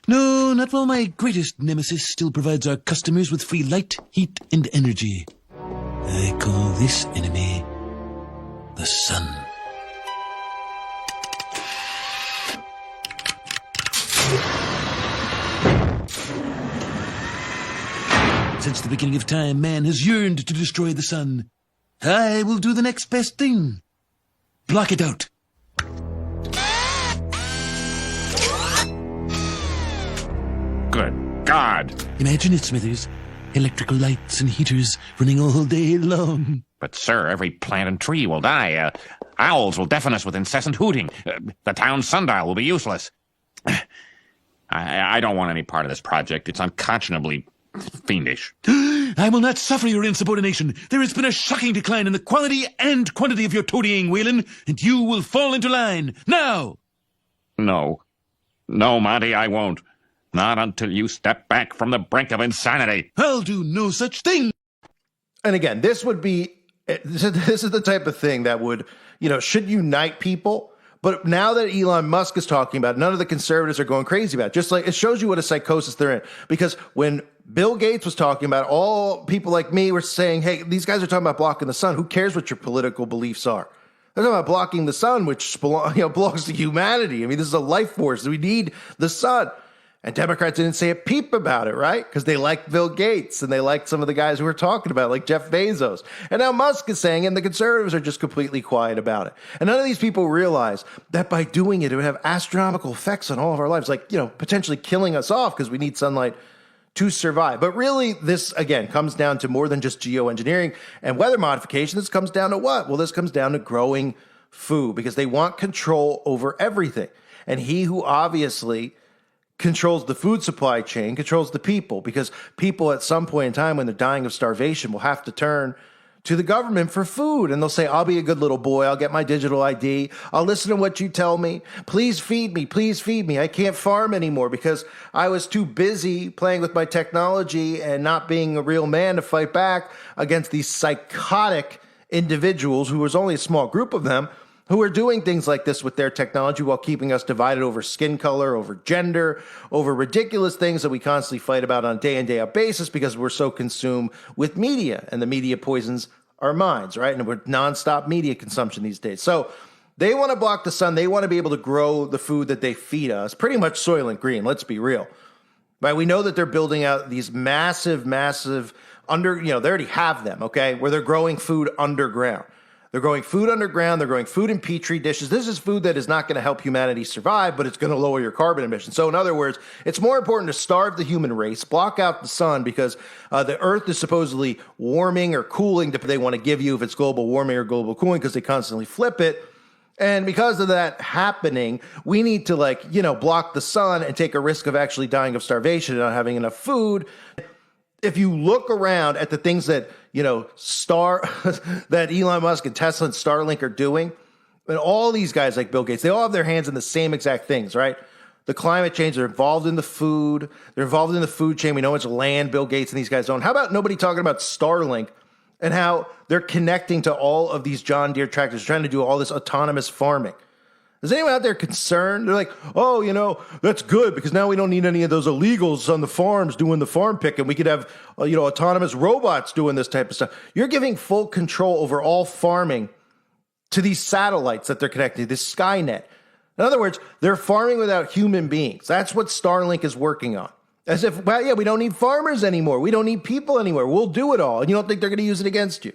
No, not while my greatest nemesis still provides our customers with free light, heat, and energy. I call this enemy the sun. Since the beginning of time, man has yearned to destroy the sun. I will do the next best thing. Block it out. Good God. Imagine it, Smithers. Electrical lights and heaters running all day long. But, sir, every plant and tree will die. Owls will deafen us with incessant hooting. The town sundial will be useless. I don't want any part of this project. It's unconscionably fiendish. I will not suffer your insubordination. There has been a shocking decline in the quality and quantity of your toadying, Whalen, and you will fall into line. Now! No. No, Monty, I won't. Not until you step back from the brink of insanity. I'll do no such thing. And again, this is the type of thing that would, should unite people. But now that Elon Musk is talking about it, none of the conservatives are going crazy about it. Just like it shows you what a psychosis they're in. Because when Bill Gates was talking about it, all people like me were saying, hey, these guys are talking about blocking the sun. Who cares what your political beliefs are? They're talking about blocking the sun, which belongs to humanity. I mean, this is a life force. We need the sun. And Democrats didn't say a peep about it, right? Because they liked Bill Gates and they liked some of the guys who were talking about it, like Jeff Bezos. And now Musk is saying, and the conservatives are just completely quiet about it. And none of these people realize that by doing it, it would have astronomical effects on all of our lives, like, potentially killing us off because we need sunlight to survive. But really, this, again, comes down to more than just geoengineering and weather modification. This comes down to what? Well, this comes down to growing food because they want control over everything. And he who obviously controls the food supply chain, controls the people, because people at some point in time when they're dying of starvation will have to turn to the government for food. And they'll say, I'll be a good little boy. I'll get my digital ID. I'll listen to what you tell me. Please feed me. Please feed me. I can't farm anymore because I was too busy playing with my technology and not being a real man to fight back against these psychotic individuals, who was only a small group of them, who are doing things like this with their technology while keeping us divided over skin color, over gender, over ridiculous things that we constantly fight about on a day in, day out basis because we're so consumed with media, and the media poisons our minds, right? And we're nonstop media consumption these days. So they want to block the sun. They want to be able to grow the food that they feed us, pretty much Soylent Green, let's be real. Right? We know that they're building out these massive they already have them, okay, where they're growing food underground. They're growing food underground. They're growing food in petri dishes. This is food that is not going to help humanity survive, but it's going to lower your carbon emissions. So in other words, it's more important to starve the human race, block out the sun, because the earth is supposedly warming or cooling. They want to give you if it's global warming or global cooling because they constantly flip it. And because of that happening, we need to block the sun and take a risk of actually dying of starvation and not having enough food. If you look around at the things that, that Elon Musk and Tesla and Starlink are doing, and all these guys like Bill Gates, they all have their hands in the same exact things, right? The climate change, they're involved in the food. They're involved in the food chain. We know it's land Bill Gates and these guys own. How about nobody talking about Starlink and how they're connecting to all of these John Deere tractors, trying to do all this autonomous farming? Is anyone out there concerned? They're like, oh, that's good because now we don't need any of those illegals on the farms doing the farm picking. We could have, autonomous robots doing this type of stuff. You're giving full control over all farming to these satellites that they're connected to, this Skynet. In other words, they're farming without human beings. That's what Starlink is working on. As if, well, yeah, we don't need farmers anymore. We don't need people anymore. We'll do it all. And you don't think they're going to use it against you.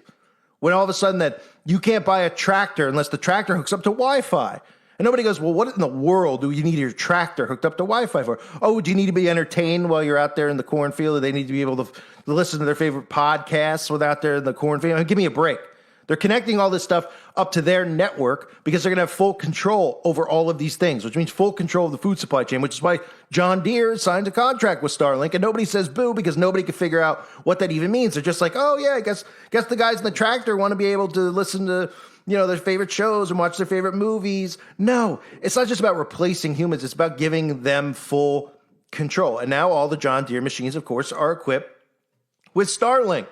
When all of a sudden that you can't buy a tractor unless the tractor hooks up to Wi-Fi. And nobody goes, well, what in the world do you need your tractor hooked up to Wi-Fi for? Oh, do you need to be entertained while you're out there in the cornfield? Or they need to be able to listen to their favorite podcasts without there in the cornfield? Give me a break. They're connecting all this stuff up to their network because they're going to have full control over all of these things, which means full control of the food supply chain, which is why John Deere signed a contract with Starlink, and nobody says boo because nobody can figure out what that even means. They're just like, oh, yeah, I guess the guys in the tractor want to be able to listen to their favorite shows and watch their favorite movies. No, it's not just about replacing humans. It's about giving them full control. And now all the John Deere machines, of course, are equipped with Starlink.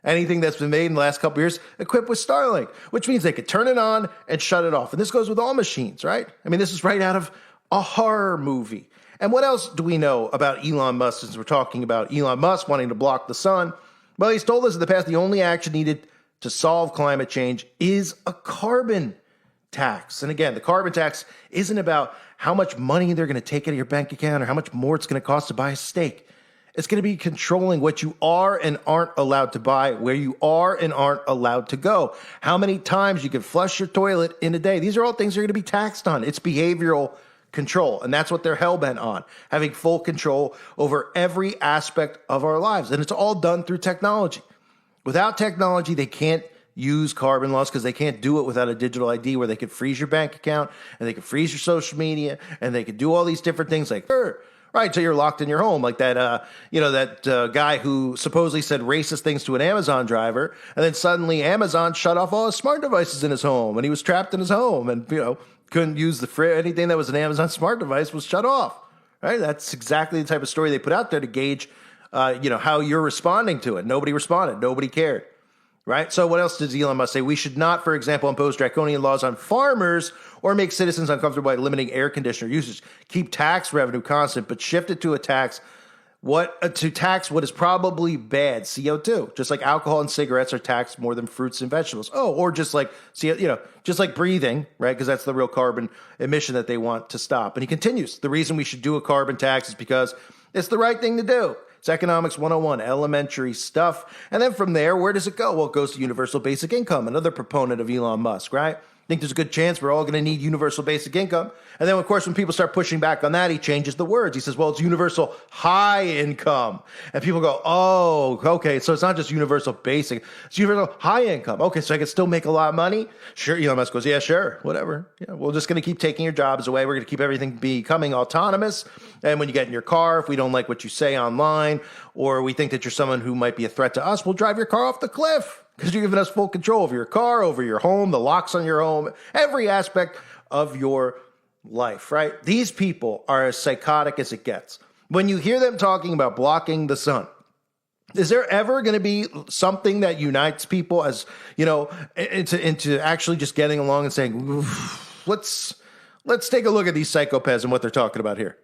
Anything that's been made in the last couple of years equipped with Starlink, which means they could turn it on and shut it off. And this goes with all machines, right? I mean, this is right out of a horror movie. And what else do we know about Elon Musk since we're talking about Elon Musk wanting to block the sun? Well, he's told us in the past the only action needed to solve climate change is a carbon tax. And again, the carbon tax isn't about how much money they're going to take out of your bank account or how much more it's going to cost to buy a steak. It's going to be controlling what you are and aren't allowed to buy, where you are and aren't allowed to go, how many times you can flush your toilet in a day. These are all things you're going to be taxed on. It's behavioral control, and that's what they're hell-bent on, having full control over every aspect of our lives. And it's all done through technology. Without technology, they can't use carbon laws because they can't do it without a digital ID where they could freeze your bank account and they could freeze your social media and they could do all these different things like, right, so you're locked in your home, like that, guy who supposedly said racist things to an Amazon driver, and then suddenly Amazon shut off all his smart devices in his home, and he was trapped in his home, and couldn't use anything that was an Amazon smart device was shut off. Right, that's exactly the type of story they put out there to gauge, how you're responding to it. Nobody responded, nobody cared. Right? So what else does Elon Musk say? We should not, for example, impose draconian laws on farmers or make citizens uncomfortable by limiting air conditioner usage. Keep tax revenue constant, but shift it to tax what is probably bad, CO2. Just like alcohol and cigarettes are taxed more than fruits and vegetables. Oh, or just like just like breathing, right? Because that's the real carbon emission that they want to stop. And he continues. The reason we should do a carbon tax is because it's the right thing to do. It's Economics 101, elementary stuff. And then from there, where does it go? Well, it goes to universal basic income, another proponent of Elon Musk, right? I think there's a good chance we're all going to need universal basic income. And then, of course, when people start pushing back on that, he changes the words. He says, well, it's universal high income. And people go, oh, okay, so it's not just universal basic. It's universal high income. Okay, so I can still make a lot of money? Sure. Elon Musk goes, yeah, sure, whatever. Yeah, we're just going to keep taking your jobs away. We're going to keep everything becoming autonomous. And when you get in your car, if we don't like what you say online, or we think that you're someone who might be a threat to us, we'll drive your car off the cliff. Because you're giving us full control over your car, over your home, the locks on your home, every aspect of your life, right? These people are as psychotic as it gets. When you hear them talking about blocking the sun, is there ever going to be something that unites people as, into actually just getting along and saying, let's take a look at these psychopaths and what they're talking about here?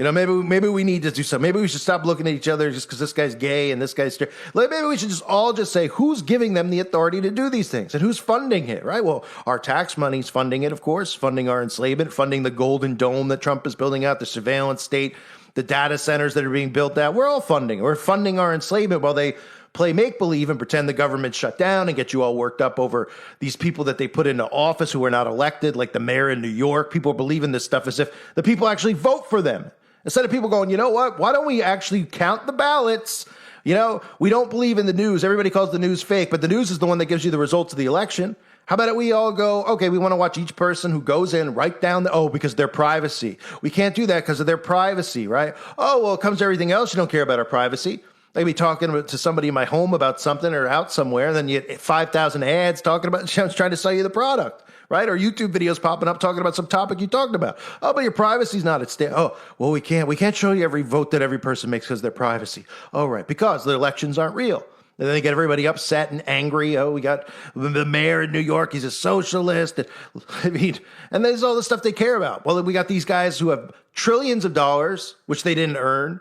Maybe we need to do something. Maybe we should stop looking at each other just because this guy's gay and this guy's straight. Maybe we should just say who's giving them the authority to do these things and who's funding it, right? Well, our tax money's funding it, of course, funding our enslavement, funding the golden dome that Trump is building out, the surveillance state, the data centers that are being built out. We're all funding. We're funding our enslavement while they play make-believe and pretend the government shut down and get you all worked up over these people that they put into office who are not elected, like the mayor in New York. People believe in this stuff as if the people actually vote for them. Instead of people going, you know what? Why don't we actually count the ballots? We don't believe in the news. Everybody calls the news fake, but the news is the one that gives you the results of the election. How about it? We all go, okay, we want to watch each person who goes in, write down because their privacy. We can't do that because of their privacy, right? Oh, well, it comes to everything else. You don't care about our privacy. I'd be talking to somebody in my home about something or out somewhere, and then you get 5,000 ads talking about trying to sell you the product. Right? Or YouTube videos popping up talking about some topic you talked about. Oh, but your privacy's not at stake. Oh, well, we can't show you every vote that every person makes because of their privacy. Oh, right. Because the elections aren't real. And then they get everybody upset and angry. Oh, we got the mayor in New York. He's a socialist. And there's all the stuff they care about. Well, we got these guys who have trillions of dollars, which they didn't earn,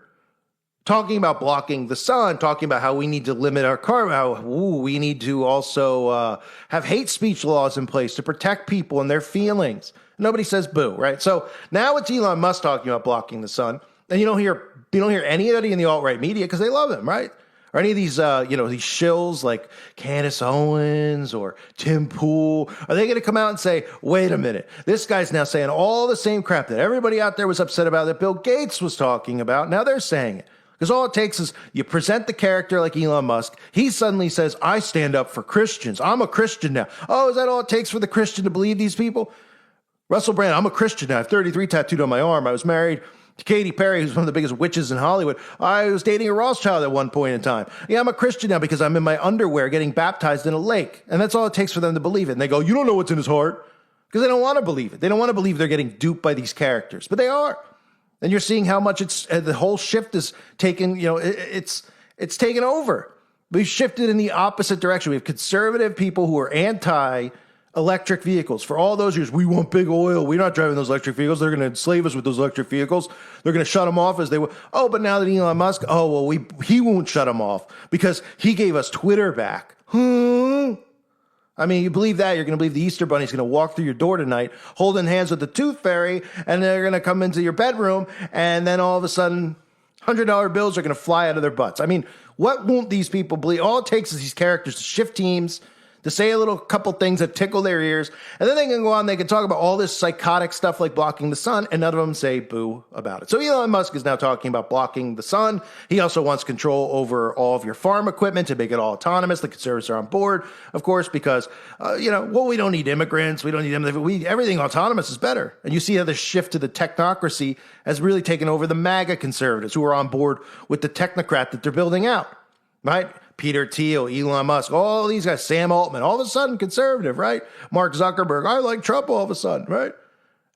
talking about blocking the sun, talking about how we need to limit our carbon, how we need to also have hate speech laws in place to protect people and their feelings. Nobody says boo, right? So now it's Elon Musk talking about blocking the sun, and you don't hear anybody in the alt-right media because they love him, right? Or any of these, these shills like Candace Owens or Tim Pool, are they going to come out and say, wait a minute, this guy's now saying all the same crap that everybody out there was upset about that Bill Gates was talking about. Now they're saying it. Because all it takes is you present the character like Elon Musk. He suddenly says, I stand up for Christians. I'm a Christian now. Oh, is that all it takes for the Christian to believe these people? Russell Brand, I'm a Christian now. I have 33 tattooed on my arm. I was married to Katy Perry, who's one of the biggest witches in Hollywood. I was dating a Rothschild at one point in time. Yeah, I'm a Christian now because I'm in my underwear getting baptized in a lake. And that's all it takes for them to believe it. And they go, you don't know what's in his heart. Because they don't want to believe it. They don't want to believe they're getting duped by these characters. But they are. And you're seeing how much the whole shift is taking, it's taken over. We've shifted in the opposite direction. We have conservative people who are anti-electric vehicles. For all those years, we want big oil. We're not driving those electric vehicles. They're going to enslave us with those electric vehicles. They're going to shut them off as they will. Oh, but now that Elon Musk, he won't shut them off because he gave us Twitter back. I mean, you believe that, you're going to believe the Easter Bunny's going to walk through your door tonight, holding hands with the Tooth Fairy, and they're going to come into your bedroom, and then all of a sudden, $100 bills are going to fly out of their butts. I mean, what won't these people believe? All it takes is these characters to shift teams, to say a couple things that tickle their ears, and then they can go on, they can talk about all this psychotic stuff like blocking the sun, and none of them say boo about it. So Elon Musk is now talking about blocking the sun. He also wants control over all of your farm equipment to make it all autonomous. The conservatives are on board, of course, because, we don't need immigrants. We don't need them. Everything autonomous is better. And you see how the shift to the technocracy has really taken over the MAGA conservatives who are on board with the technocrat that they're building out, right? Peter Thiel, Elon Musk, all these guys, Sam Altman, all of a sudden conservative, right? Mark Zuckerberg, I like Trump all of a sudden, right?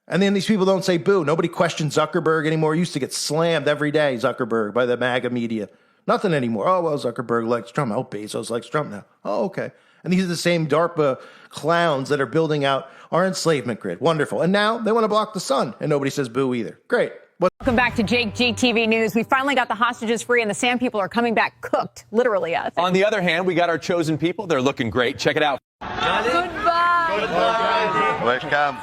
And then these people don't say boo. Nobody questions Zuckerberg anymore. He used to get slammed every day, Zuckerberg, by the MAGA media. Nothing anymore. Oh, well, Zuckerberg likes Trump. Oh, Bezos likes Trump now. Oh, okay. And these are the same DARPA clowns that are building out our enslavement grid. Wonderful. And now they want to block the sun, and nobody says boo either. Great. Welcome back to Jake GTV News. We finally got the hostages free, and the Sand People are coming back cooked, literally. On the other hand, we got our chosen people. They're looking great. Check it out. Goodbye. Welcome.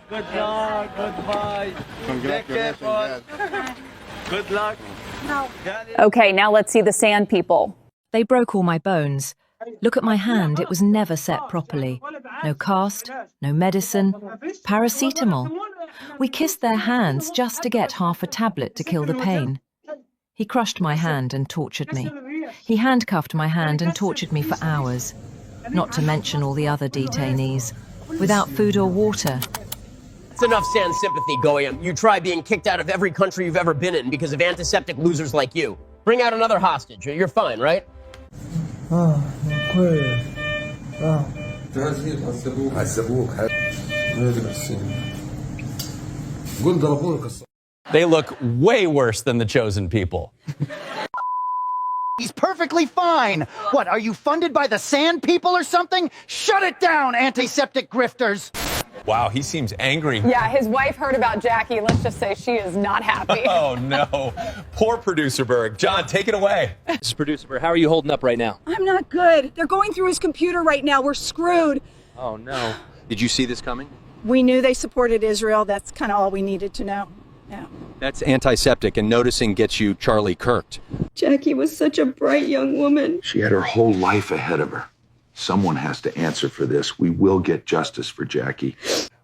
Good luck. Goodbye. Take care, boss. Good luck. Okay, now let's see the Sand People. They broke all my bones. Look at my hand, it was never set properly. No cast, no medicine, paracetamol. We kissed their hands just to get half a tablet to kill the pain. He crushed my hand and tortured me. He handcuffed my hand and tortured me for hours. Not to mention all the other detainees. Without food or water. It's enough sand sympathy, Goyam. You try being kicked out of every country you've ever been in because of antiseptic losers like you. Bring out another hostage. You're fine, right? They look way worse than the chosen people. He's perfectly fine. What, are you funded by the Sand People or something? Shut it down, antiseptic grifters. Wow, he seems angry. Yeah, his wife heard about Jackie. Let's just say she is not happy. Oh, no. Poor Producer Berg. John, take it away. This is Producer Berg. How are you holding up right now? I'm not good. They're going through his computer right now. We're screwed. Oh, no. Did you see this coming? We knew they supported Israel. That's kind of all we needed to know. Yeah. That's antiseptic, and noticing gets you Charlie Kirked. Jackie was such a bright young woman. She had her whole life ahead of her. Someone has to answer for this. We will get justice for Jackie.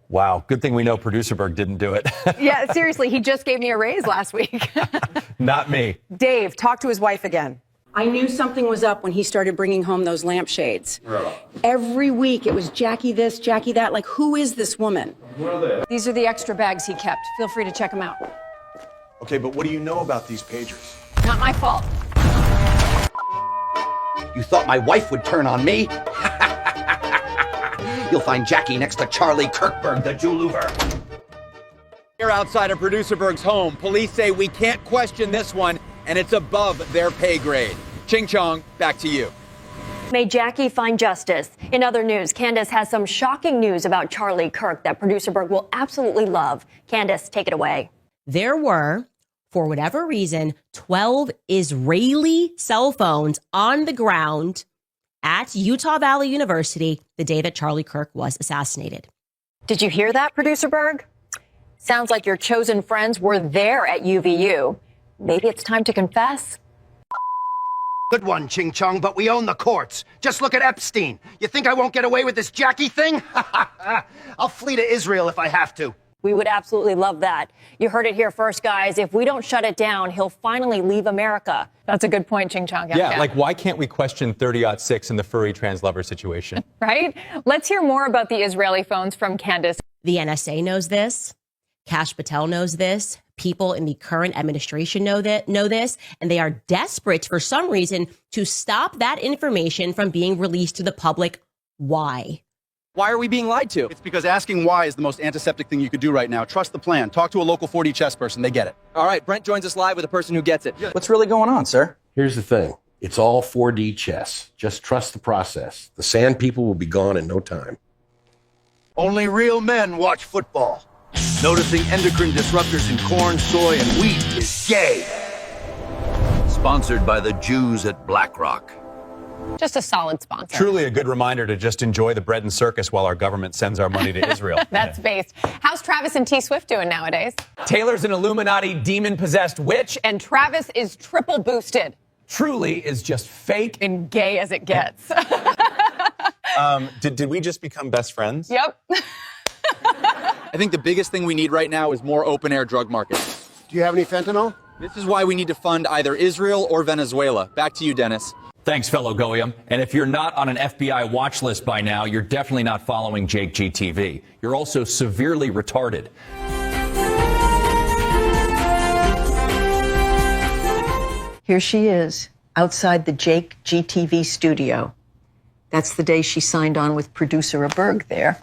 Wow, good thing we know Producer Berg didn't do it. Yeah, seriously, he just gave me a raise last week. Not me. Dave, talk to his wife again. I knew something was up when he started bringing home those lampshades. Every week it was Jackie this, Jackie that. Like, who is this woman? These are the extra bags he kept. Feel free to check them out. Okay, but what do you know about these pagers? Not my fault. You thought my wife would turn on me? You'll find Jackie next to Charlie Kirkberg, the Jew Louver. Here outside of Producer Berg's home, police say we can't question this one and it's above their pay grade. Ching Chong, back to you. May Jackie find justice. In other news, Candace has some shocking news about Charlie Kirk that producer Berg will absolutely love. Candace, take it away. There were, for whatever reason, 12 Israeli cell phones on the ground at Utah Valley University the day that Charlie Kirk was assassinated. Did you hear that, producer Berg? Sounds like your chosen friends were there at UVU. Maybe it's time to confess. Good one, Ching Chong, but we own the courts. Just look at Epstein. You think I won't get away with this Jackie thing? I'll flee to Israel if I have to. We would absolutely love that. You heard it here first, guys. If we don't shut it down, he'll finally leave America. That's a good point, Ching Chong. Yeah, like why can't we question 30-06 in the furry trans lover situation? Right? Let's hear more about the Israeli phones from Candace. The NSA knows this. Kash Patel knows this. People in the current administration know this, and they are desperate for some reason to stop that information from being released to the public. Why? Why are we being lied to? It's because asking why is the most antiseptic thing you could do right now. Trust the plan. Talk to a local 4D chess person. They get it. All right, Brent joins us live with a person who gets it. What's really going on, sir? Here's the thing. It's all 4D chess. Just trust the process. The sand people will be gone in no time. Only real men watch football. Noticing endocrine disruptors in corn, soy, and wheat is gay. Sponsored by the Jews at BlackRock. Just a solid sponsor. Truly a good reminder to just enjoy the bread and circus while our government sends our money to Israel. That's based. How's Travis and T Swift doing nowadays? Taylor's an Illuminati demon-possessed witch. And Travis is triple boosted. Truly is just fake. And gay as it gets. Did we just become best friends? Yep. I think the biggest thing we need right now is more open-air drug markets. Do you have any fentanyl? This is why we need to fund either Israel or Venezuela. Back to you, Dennis. Thanks, fellow Goyam. And if you're not on an FBI watch list by now, you're definitely not following Jake GTV. You're also severely retarded. Here she is, outside the Jake GTV studio. That's the day she signed on with producer Berg there.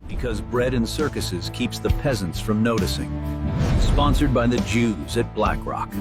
Because bread and circuses keeps the peasants from noticing. Sponsored by the Jews at BlackRock.